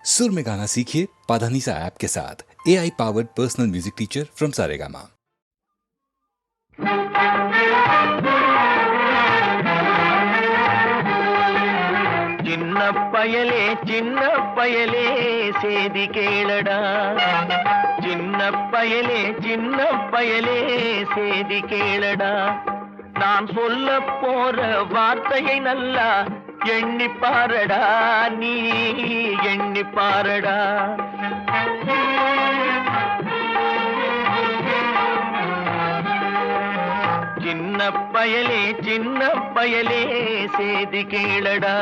सुर में गाना सीखिए पाधानीसा ऐप के साथ। AI powered personal music teacher from Saregama. சின்ன பயலே சேதி கேளடா, சின்ன பயலே சேதி கேளடா. நான் சொல்ல போற வார்த்தையை நல்லா எண்ணி பாரடா, நீ எண்ணி பாரடா. சின்ன பயலே சேதி கேளடா.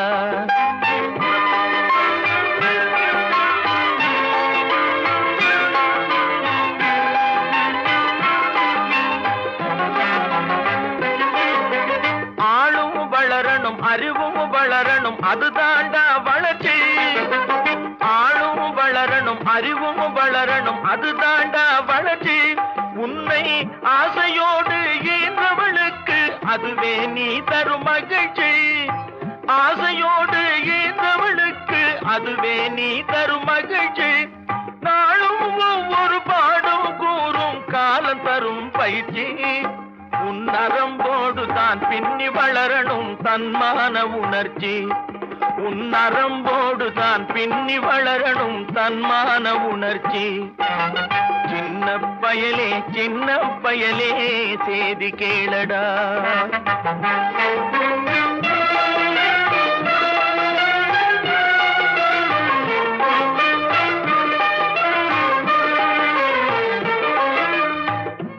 ஆளும் வளரணும், அறிவும் வளரணும், அதுதாண்டா வளர்ச்சி. ஆளும் வளரணும், அறிவும் வளரணும், அதுதாண்டா வளர்ச்சி. உன்னை ஆசையோடு ஈன்றவளுக்கு அதுவே நீ தரும் மகிழ்ச்சி. ஆசையோடு ஈன்றவளுக்கு அதுவே நீ தரும் மகிழ்ச்சி. நாளும் ஒவ்வொரு பாடும் கூறும் காலம் தரும் பயிற்சி. உன் நரம்போடு தான் பின்னி வளரணும் தன்மான உணர்ச்சி. உன் நரம்போடு தான் பின்னி வளரணும் தன்மான உணர்ச்சி. சின்ன பயலே சேதி கேளடா.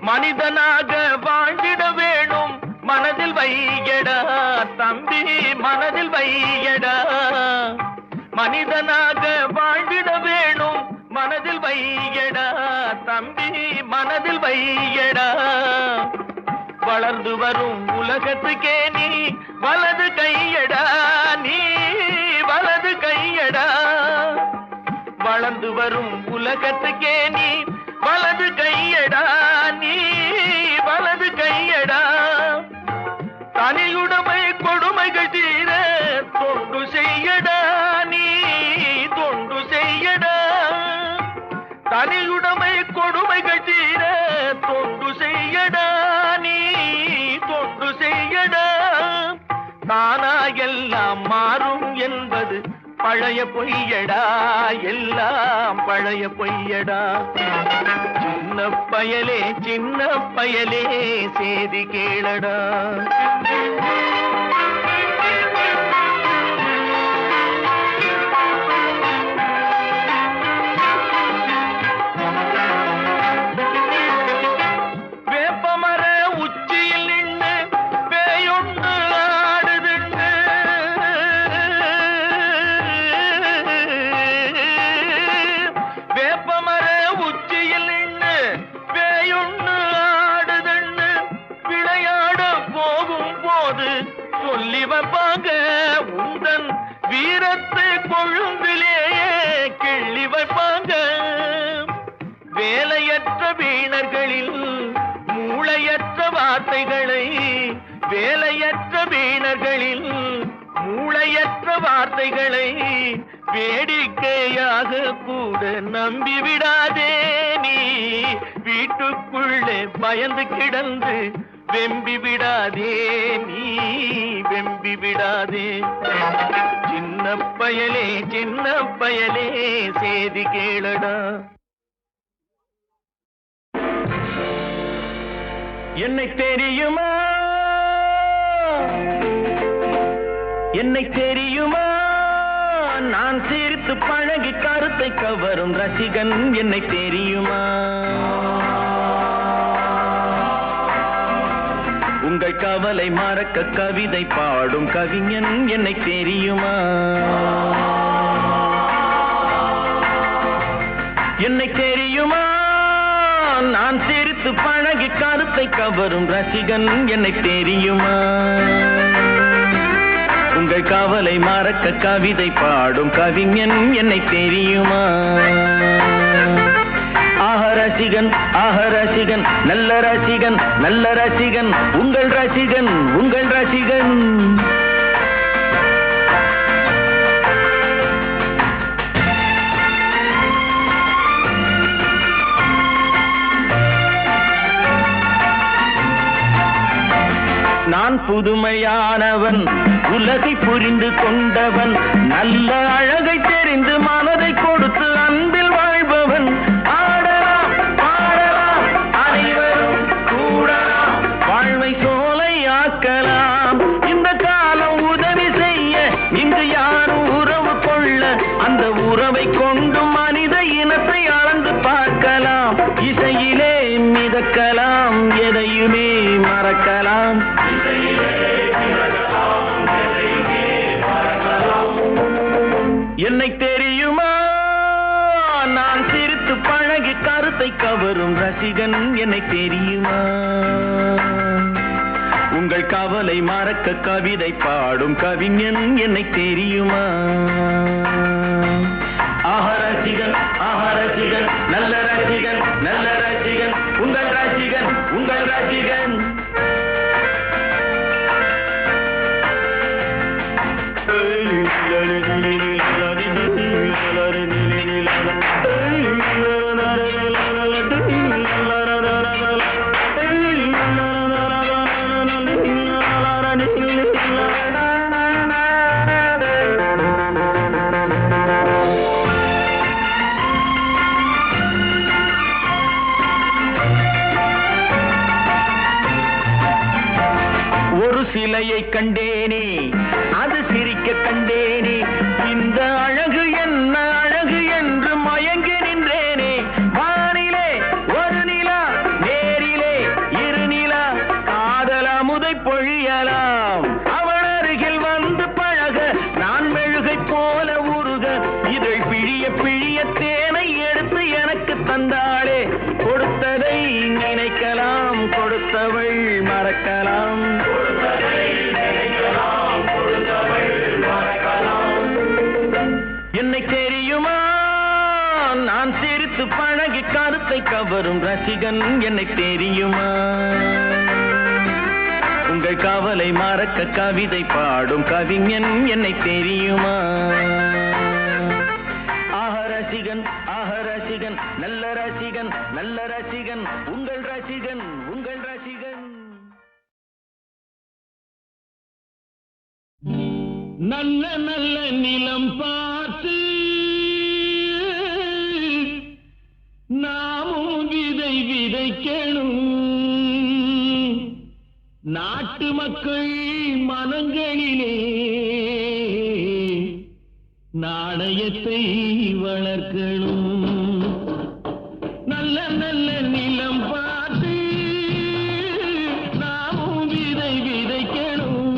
மனிதனாக வாழ்ந்திட வேணும் மனதில் வையடா தம்பி, மனதில் வையடா. மனிதனாக வாழ்ந்திட வேணும் மனதில் வையடா தம்பி, மனதில் வையடா. வளர்ந்து வரும் உலகத்துக்கே நீ வலது கையடா, நீ வலது கையடா. வளர்ந்து வரும் உலகத்துக்கே நீ வலது கையடா, நீ வலது கையடா. தனியுடைமை கொடுமைகள் தீர தொண்டு செய்யடா, நீ தொண்டு செய்யடா. தனியுடைமை கொடுமைகள் தீர தொண்டு செய்யடா, நீ தொண்டு செய்யடா. தானா எல்லாம் மாறும் என்பது பழைய பொய்யடா, எல்லாம் பழைய பொய்யடா. சின்ன பயலே சேதி கேளடா. வேப்பமர உச்சியில் நின்று பேயொன்று ஆடுதுண்டு. வேப்பமர உச்சியில் நின்று பேயொன்று ஆடுதுண்டு. விளையாட போகும் போது சொல்லி வைப்பாங்க உந்தன் வீரத்தை கொழும்பிலேயே கிள்ளி வைப்பாங்க. வேலையற்ற வீணர்களில் மூளையற்ற வார்த்தைகளை, வேலையற்ற வீணர்களில் மூளையற்ற வார்த்தைகளை வேடிக்கையாக கூட நம்பிவிடாதே. நீ வீட்டுக்குள்ளே பயந்து கிடந்து வெம்பி விடாதே, நீ வெம்பி விடாதே. சின்ன பயலே சேதி கேளடா. என்னை தெரியுமா, என்னை தெரியுமா, நான் சிரித்து பழகி கருத்தை கவரும் ரசிகன் என்னை தெரியுமா. உங்கள் கவலை மறக்க கவிதை பாடும் கவிஞன் என்னை தெரியுமா. என்னை தெரியுமா, நான் சிரித்து பழகி கருத்தை கவரும் ரசிகன் என்னை தெரியுமா. உங்கள் கவலை மறக்க கவிதை பாடும் கவிஞன் என்னை தெரியுமா. ஆஹ ரசிகன், ஆஹ ரசிகன், நல்ல ரசிகன், நல்ல ரசிகன், உங்கள் ரசிகன், உங்கள் ரசிகன். புதுமையானவன் உலகை புரிந்து கொண்டவன் நல்ல அழகை தெரிந்து மனதை கொடுத்து அன்பில் வாழ்பவன் ஆடலாம் பாடலாம் அனைவரும் கூடலாம் வாழ்வை சோலையாக்கலாம் இந்த காலம் உதவி செய்ய இங்கு யாரும் உறவு கொள்ள அந்த உறவை கொண்டு மனித இனத்தை அளந்து பார்க்கலாம் இசையிலே மிதக்கலாம் எதையுமே மறக்கலாம் என்னை தெரியுமா நான் சிரித்து பழகி கருத்தை கவரும் ரசிகன் என்னை தெரியுமா உங்கள் கவலை மறக்க கவிதை பாடும் கவிஞன் என்னை தெரியுமா ரசிகன் ரசிகன் நல்ல ரசிகன் நல்ல ரசிகன் உங்கள் ரசிகன் உங்கள் ரசிகன் சிலையை கண்டேனே அது சிரிக்க கண்டேனே இந்த அழகு என்ன அழகு என்று மயங்கி நின்றேனே வானிலே ஒரு நிலா நேரிலே இரு நிலா காதல் அமுதை பொழியலாம் அவள் அருகில் வந்து பழக நான் மெழுகை போல உருக இதழ் பிழிய பிழிய தேனை எடுத்து எனக்கு தந்தாளே கொடுத்ததை நினைக்கலாம் கொடுத்தவள் மறக்கலாம் என்னை தெரியுமா நான் சிரித்து பழகி கருத்தை கவரும் ரசிகன் என்னை தெரியுமா உங்கள் கவலை மறக்க கவிதை பாடும் கவிஞன் என்னை தெரியுமா ரசிகன் ரசிகன் நல்ல ரசிகன் நல்ல ரசிகன் உங்கள் ரசிகன் உங்கள் ரசிகன் நல்ல நல்ல நிலம் பார்த்து நாமும் விதை விதைக்கணும் நாட்டு மக்கள் மனங்களிலே நாணயத்தை வளர்க்கணும் நல்ல நல்ல நிலம் பார்த்து நாமும் விதை விதைக்கணும்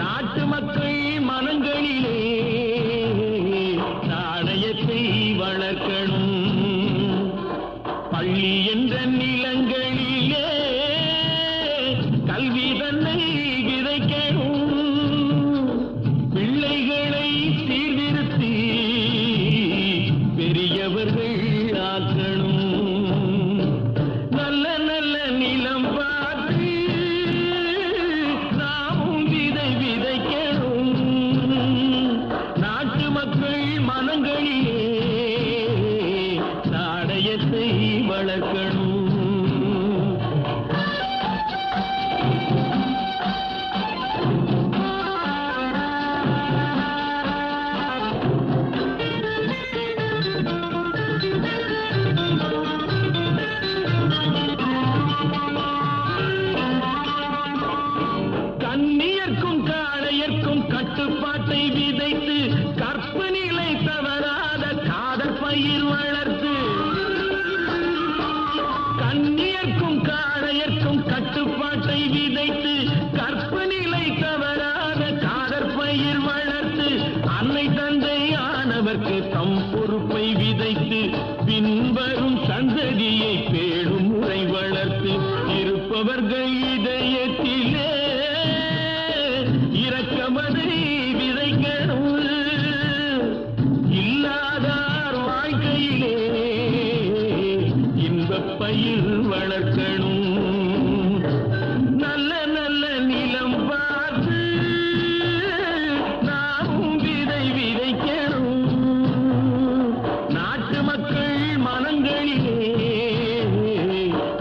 நாட்டு மக்கள் மனங்களிலே நாணயத்தை வளர்க்கணும் பள்ளி என்ற நிலங்களிலே கல்வி தன்னை விதைக்கணும் பிள்ளைகளை சீர்திருத்தி பெரியவர்கள் ஆக்கணும் நல்ல நல்ல நிலம் பார்த்து நாமும் விதை விதைக்கணும் நாட்டு மக்கள் மனங்களிலே நாணயத்தை வளர்க்கணும் கண்ணியர்க்கும் காளையர்க்கும் கட்டுப்பாட்டை விதைத்து கற்பனிலை தவறாத காதல் பயிர் வளர்த்து கண்ணியர்க்கும் காளையர்க்கும் கட்டுப்பாட்டை விதைத்து கற்பனிலை தவறாத காதல் பயிர் வளர்த்து அன்னை தந்தையானவர்க்கு தம் பொறுப்பை விதைத்து பின்வரும் சந்ததியை பேடும் முறை வளர்த்து இருப்பவர்கள் இதயத்திலே இரக்கமதை விதைக்கணும் இல்லாதார் வாழ்க்கையிலே இன்பப் பயிர் வளர்க்கணும் நல்ல நல்ல நிலம் பார்த்து நாமும் விதை விதைக்கணும் நாட்டு மக்கள் மனங்களிலே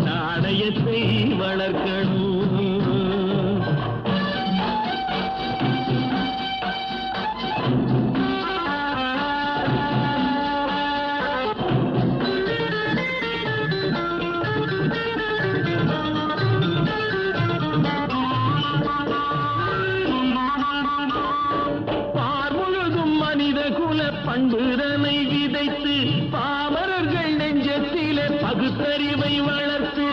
நாணயத்தை வளர்க்கணும் பண்புதனை விதைத்து பாமரர்கள் நெஞ்சத்திலே பகுத்தறிவை வளர்த்து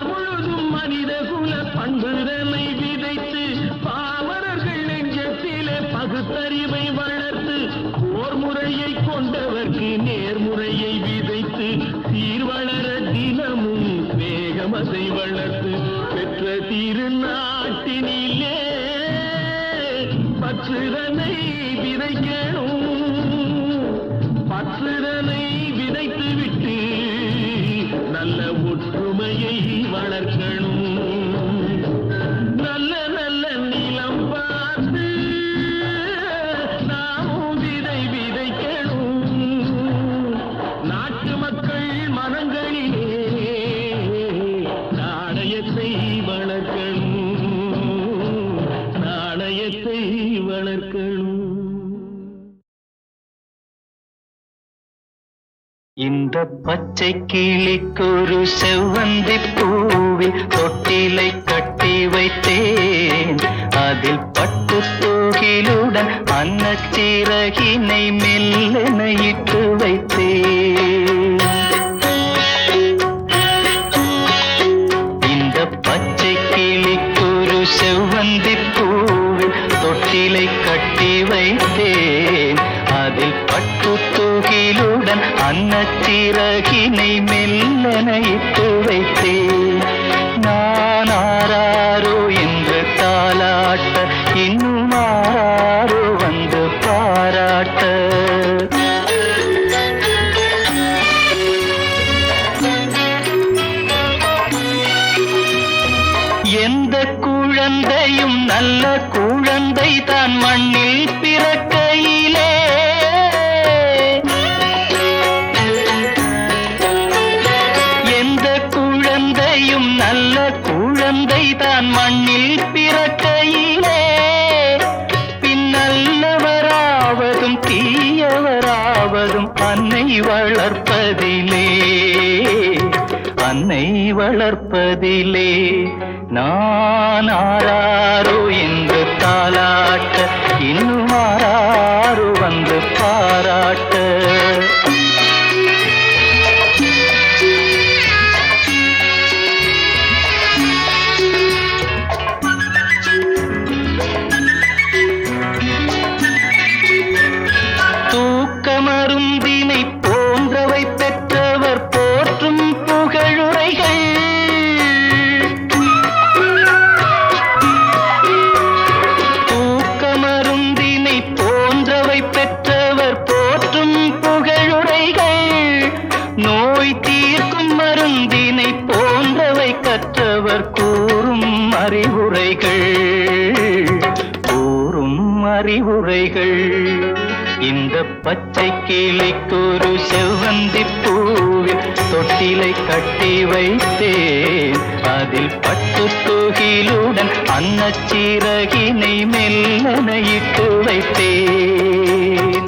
முழுதும் மனித குல பண்புதனை விதைத்து பாமரர்கள் நெஞ்சத்திலே பகுத்தறிவை வளர்த்து போர் முறையை கொண்டவர்க்கு நேர்முறையை விதைத்து சீர்வளர தினமும் வேகமதை வளர்த்து பெற்ற திருநாட்டினிலே பற்றுதனை விதைக்கணும் பற்றுதனை விதைத்து விட்டு நல்ல ஒற்றுமையை வளர்க்கணும் நல்ல நல்ல நிலம் பார்த்து நாமும் விதை விதைக்கணும் நாட்டு மக்கள் மனங்களிலே நாணயத்தை வளர்க்கணும் நாணயத்தை வளர்க்கணும். இந்த பச்சை கிளிக்கொரு செவ்வந்தி பூவில் தொட்டிலை கட்டி வைத்தேன் அதில் பட்டு தூகிலுடன் அன்னச்சிறகினை மெல்லென இட்டு வைத்தேன். இந்த பச்சை கிளிக்கொரு செவ்வந்தி பூவில் தொட்டிலை கட்டி வைத்தேன் அதில் பட்டு தூகிலுடன் அன்னச்சிறகினை மெல்லென இட்டு வைத்தேன். நான் ஆராரோ என்று தாலாட்ட இன்னும் ஆராரோ வந்து பாராட்ட. எந்த குழந்தையும் நல்ல குழந்தை தான் மண்ணில் பிறக்கையிலே எந்த குழந்தையும் நல்ல குழந்தை தான் மண்ணில் பிறக்கையிலே பின்னல்லவராவதும் தீயவராவதும் அன்னை வளர்ப்பதிலே அன்னை வளர்ப்பதிலே. நான் ஆராரோ என்று தாலாட்ட இன்னும் ஆராரோ வந்து பாராட்ட. தூக்கமருந்தினை போன்றவை பெற்றவர் போற்றும் புகழுரைகள் தூக்கமருந்தினை போன்றவை பெற்றவர் போற்றும் புகழுரைகள் நோய் தீர்க்கும் மருந்தினை போன்றவை கற்றவர் கூறும் அறிவுரைகள் கூறும் அறிவுரைகள். இந்த பச்சை கிளிக்கொரு செவ்வந்தி பூவில் தொட்டிலை கட்டி வைத்தேன் அதில் பட்டு தூகிலுடன் அன்னச்சிறகினை மெல்லென இட்டு வைத்தேன்.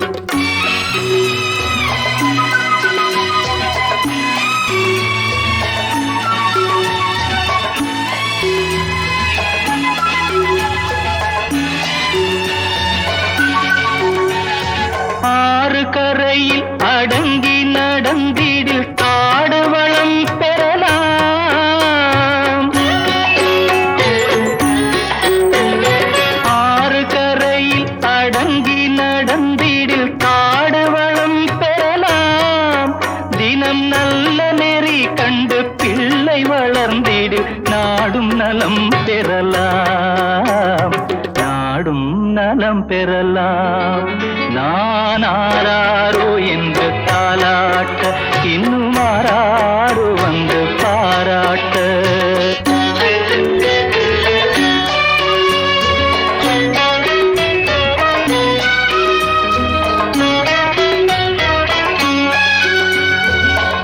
ஆறு கரையில் அடங்கி நடந்திடில் காடு வளம் பெறலாம். ஆறு கரையில் அடங்கி நடந்திடில் காடு வளம் பெறலாம். தினம் நல்ல நெறி கண்டு பிள்ளை வளர்ந்திடில் நாடும் நலம் பெறலாம் நாடும் நலம் பெறலாம். நான் ஆராரோ என்று தாலாட்ட இன்னும் ஆராரோ வந்து பாராட்ட.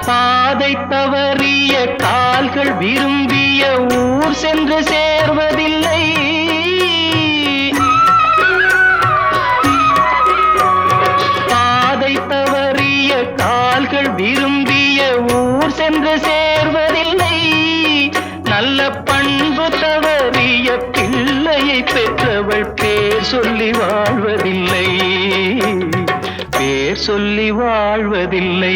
பாதை தவறிய கால்கள் விரும்பிய ஊர் சென்று சேர்வதில்லை. கால்கள் விரும்பிய ஊர் சென்று சேர்வதில்லை. நல்ல பண்பு தவறிய பிள்ளையை பெற்றவள் பேர் சொல்லி வாழ்வதில்லை. பேர் சொல்லி வாழ்வதில்லை.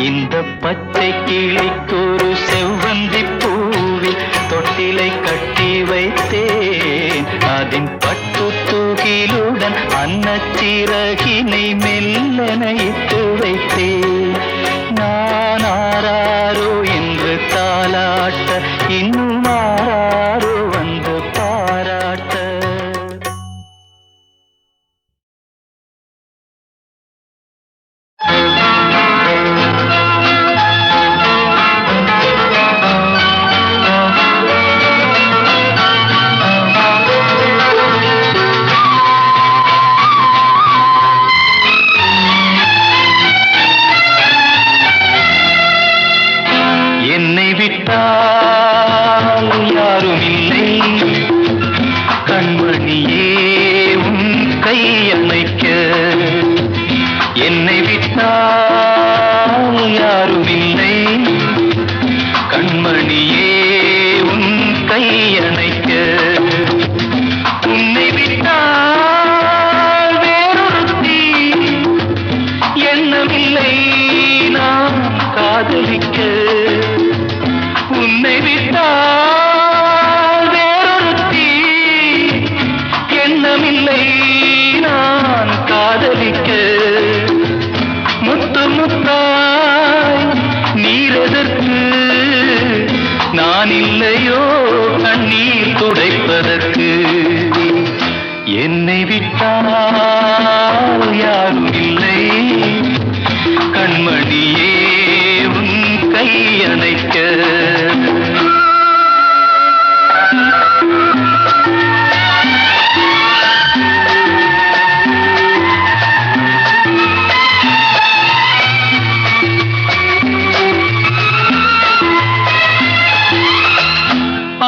இந்த பச்சை கிளிக்கொரு செவ்வந்தி பூவில் தொட்டிலை கட்டி வைத்தேன். அதன் பட்டு தூகிலுடன் அன்னச்சிறகினை மெல்லனையிட்டு வைத்தேன். நான் ஆராரோ என்று தாலாட்ட இன்னும் ஆராரோ வந்து பாராட்ட. என்னை விட்டால் யாரும் இல்லை கண்மணியே உன் கையணைக்க. என்னை விட்டால் யாரும் இல்லை கண்மணியே உன் கையணைக்க. உன்னை விட்டால் வேறொருத்தி எண்ணமில்லை நான் காதலிக்க. உன்னை விட்டால் வேறொருத்தி எண்ணமில்லை நான் காதலிக்க. முத்து முத்தாய் நீரெதற்கு நான் இல்லையோ கண்ணீர் துடைப்பதற்கு. என்னை விட்டால் யாரும் இல்லை கண்மணியே உன் கையணைக்க.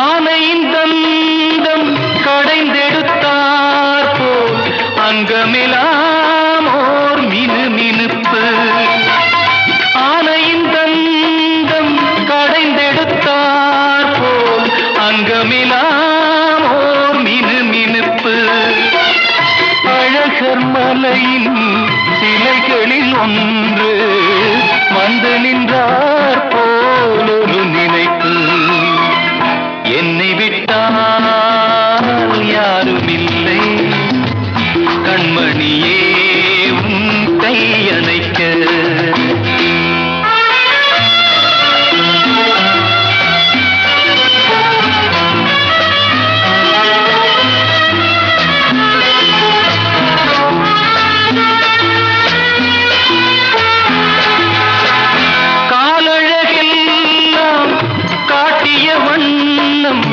ஆனையின் தந்தம் கடைந்தெடுத்தார் போல் அங்கமெல்லாம் ஓர் மினுமினுப்பு. ஆனையின் தந்தம் கடைந்தெடுத்தார் போல் அங்கமெல்லாம் ஓர் மினுமினுப்பு. அழகர் மலையின் சிலைகளில் ஒன்று வந்து நின்றார் போல் ஒரு நினைப்பு. என்னை விட்டால் யாரும் இல்லை கண்மணியே உன் கையணைக்க. காலழகெல்லாம் காட்டிய வண்ணம்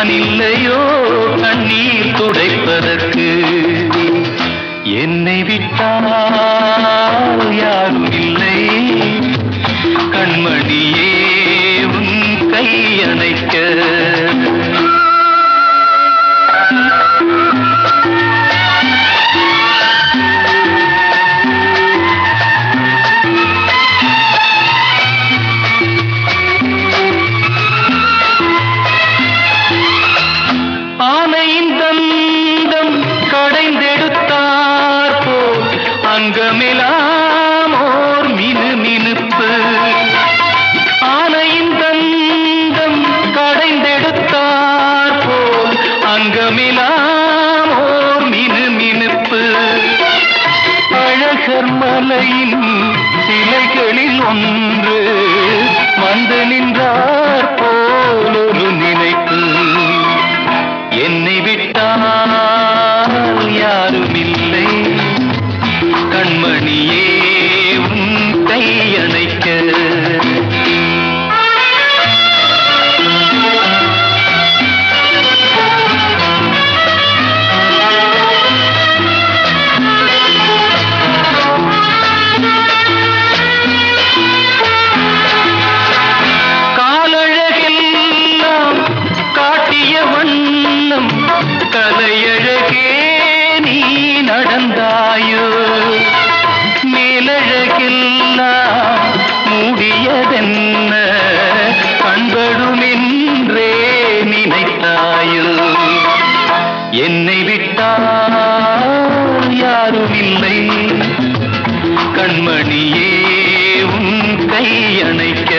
நான் இல்லையோ கண்ணீர் துடைப்பதற்கு என்னை விட்டால் யாரும் இல்லை கண்மணியே உன் கை அணைக்க ஆனையின் தந்தம் கடைந்தெடுத்தார் போல் அங்கமெல்லாம் ஓர் மினுமினுப்பு ஆனையின் தந்தம் கடைந்தெடுத்தார் போல் அங்கமெல்லாம் ஓர் மினுமினுப்பு அழகர் மலையின் சிலைகளில் ஒன்று வந்து நின்றார் போல் ஒரு நினைப்பு என்னை விட்டால் யாரும் இல்லை கண்மணியே உன் கை அணைக்க காலழகெல்லாம் காட்டிய வண்ணம் கலையழகே நீ நடந்தாயோ மேலழகெல்லாம் மூடியதென்ன கண்படுமென்றே நினைத்தாயோ என்னை விட்டால் யாரும் இல்லை கண்மணியே உன் கை அணைக்க